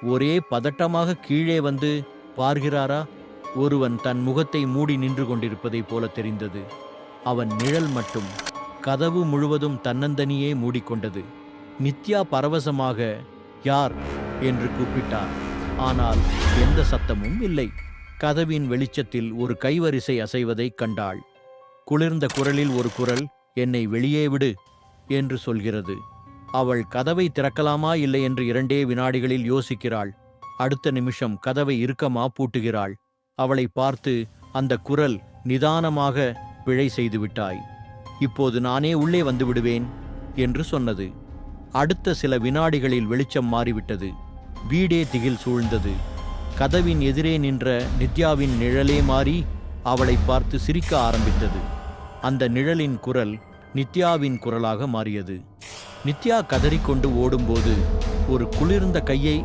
ஒரே பதட்டமாக கீழே வந்து பார்கிறாரா? ஒருவன் தன் முகத்தை மூடி நின்று கொண்டிருப்பதைப் போல தெரிந்தது. அவன் நிழல் மட்டும். கதவு முழுவதும் தன்னந்தனியே மூடிக்கொண்டது. நித்யா பரவசமாக யார் என்று கூப்பிட்டார். ஆனால் எந்த சத்தமும் இல்லை. கதவின் வெளிச்சத்தில் ஒரு கைவரிசை அசைவதைக் கண்டாள். குளிர்ந்த குரலில் ஒரு குரல், என்னை வெளியே விடு என்று சொல்கிறது. அவள் கதவை திறக்கலாமா இல்லை என்று 2 வினாடிகளில் யோசிக்கிறாள். அடுத்த நிமிஷம் கதவை இறுக்கமா பூட்டுகிறாள். அவளை பார்த்து அந்த குரல் நிதானமாக, பிழை செய்துவிட்டாய், இப்போது நானே உள்ளே வந்து விடுவேன் என்று சொன்னது. அடுத்த சில வினாடிகளில் வெளிச்சம் மாறிவிட்டது. வீடே திகில் சூழ்ந்தது. கதவின் எதிரே நின்ற நித்யாவின் நிழலே மாறி அவளை பார்த்து சிரிக்க ஆரம்பித்தது. அந்த நிழலின் குரல் நித்யாவின் குரலாக மாறியது. நித்யா கதறிக்கொண்டு ஓடும்போது ஒரு குளிர்ந்த கையை